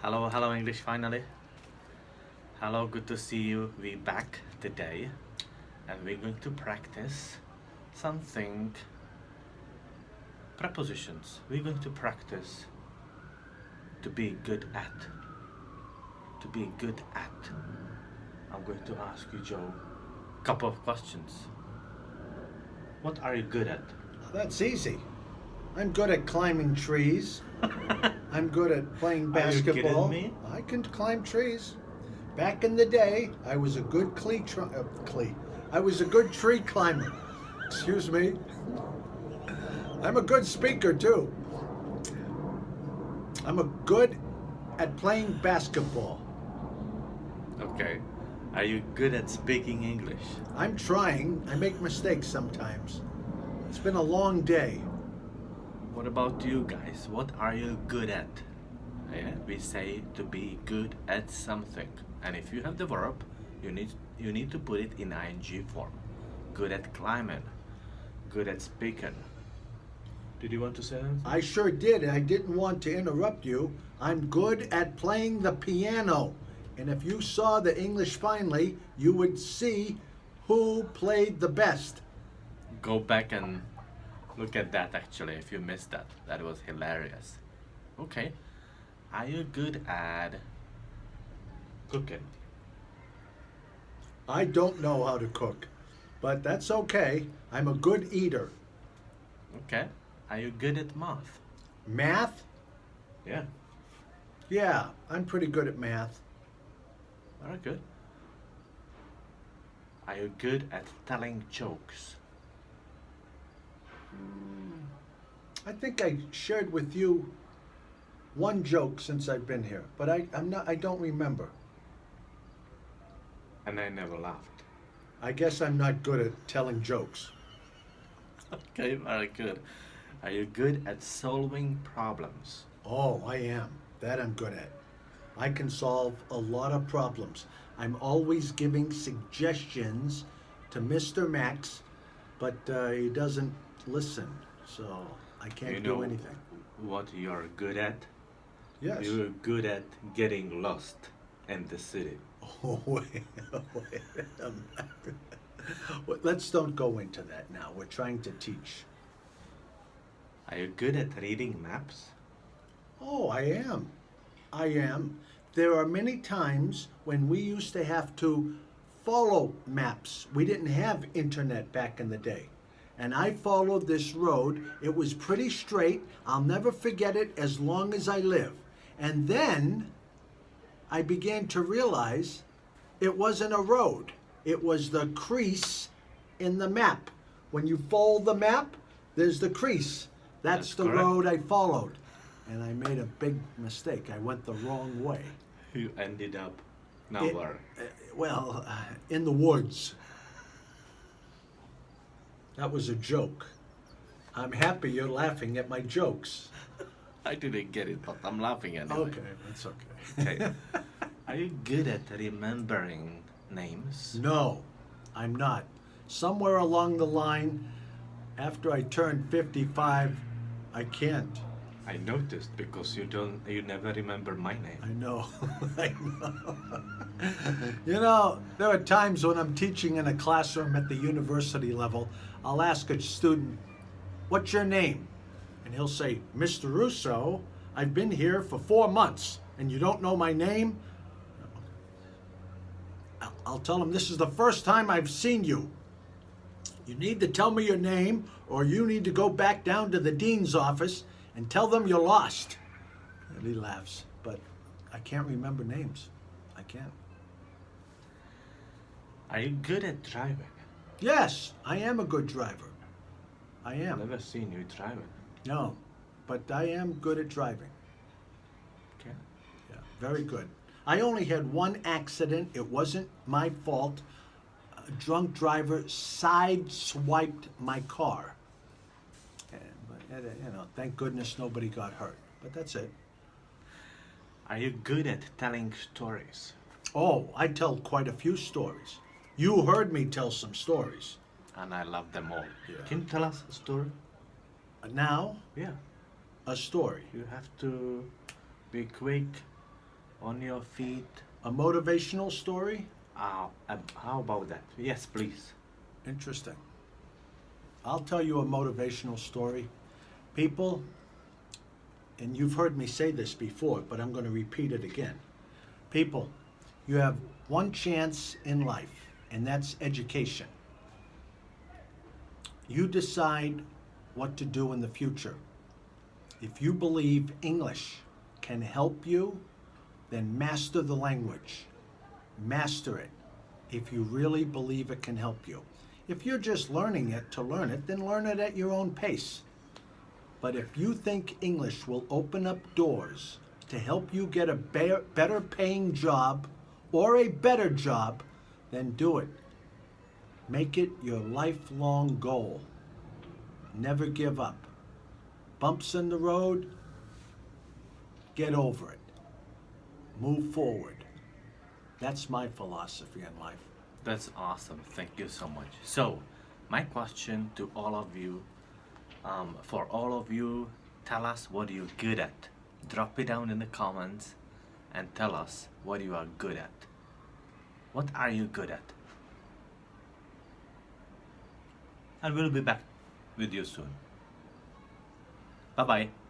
Hello English finally. Hello, good to see you. We back today and we're going to practice something prepositions. We're going to practice to be good at. To be good at. I'm going to ask you, Joe, a couple of questions. What are you good at? That's easy. I'm good at climbing trees. I'm good at playing Are you kidding basketball. me? I can climb trees. Back in the day, I was a good I was a good tree climber. Excuse me. I'm a good speaker too. I'm a good at playing basketball. Okay. Are you good at speaking English? I'm trying. I make mistakes sometimes. It's been a long day. What about you guys? What are you good at? Yeah, we say to be good at something. And if you have the verb, you need to put it in ing form. Good at climbing. Good at speaking. Did you want to say anything? I sure did. I didn't want to interrupt you. I'm good at playing the piano. And if you saw the English finally, you would see who played the best. Go back and look at that actually if you missed that. That was hilarious. Okay. Are you good at cooking? I don't know how to cook, but that's okay. I'm a good eater. Okay. Are you good at math? Math? Yeah. Yeah, I'm pretty good at math. Very good. Are you good at telling jokes? I think I shared with you one joke since I've been here, but I don't remember. And I never laughed. I guess I'm not good at telling jokes. Okay, very good. Are you good at solving problems? Oh, I am. That I'm good at. I can solve a lot of problems. I'm always giving suggestions to Mr. Max, but he doesn't listen, so I can't You do know anything. what you're good at? Yes. You're good at getting lost in the city. Oh, wait a minute. Well, let's don't go into that now. We're trying to teach. Are you good at reading maps? Oh, I am. I am. There are many times when we used to have to follow maps. We didn't have internet back in the day. And I followed this road. It was pretty straight. I'll never forget it as long as I live. And then I began to realize it wasn't a road. It was the crease in the map. When you fold the map, there's the crease. That's That's the correct. road I followed. And I made a big mistake. I went the wrong way. You ended up It- nowhere. In the woods. That was a joke. I'm happy you're laughing at my jokes. I didn't get it, but I'm laughing anyway. Okay, that's okay. Okay. Are you good at remembering names? No, I'm not. Somewhere along the line, after I turned 55, I can't. I noticed because you never remember my name. I know. I know. You know, there are times when I'm teaching in a classroom at the university level, I'll ask a student, "What's your name?" And he'll say, "Mr. Russo, I've been here for 4 months and you don't know my name?" I'll tell him, "This is the first time I've seen you. You need to tell me your name or you need to go back down to the dean's office and tell them you're lost." And he laughs, but I can't remember names. I can't. Are you good at driving? Yes, I am a good driver. I I've am. never seen you driving. No, but I am good at driving. Okay. Yeah, very good. I only had one accident. It wasn't my fault. A drunk driver side-swiped my car. But thank goodness nobody got hurt. But that's it. Are you good at telling stories? Oh, I tell quite a few stories. You heard me tell some stories. And I love them all. Yeah. Can you tell us a story? Now, Yeah. a story. You have to be quick On your feet. A motivational story? How about that? Yes, please. Interesting. I'll tell you a motivational story. People, and you've heard me say this before, but I'm going to repeat it again. People, you have one chance in life, and that's education. You decide what to do in the future. If you believe English can help you, then master the language. Master it if you really believe it can help you. If you're just learning it to learn it, then learn it at your own pace. But if you think English will open up doors to help you get a better paying job or a better job, then do it. Make it your lifelong goal. Never give up. Bumps in the road, get over it. Move forward. That's my philosophy in life. That's awesome. Thank you so much. So, my question to all of you, for all of you, tell us what you're good at. Drop it down in the comments and tell us what you are good at. What are you good at? And we'll be back with you soon. Bye bye.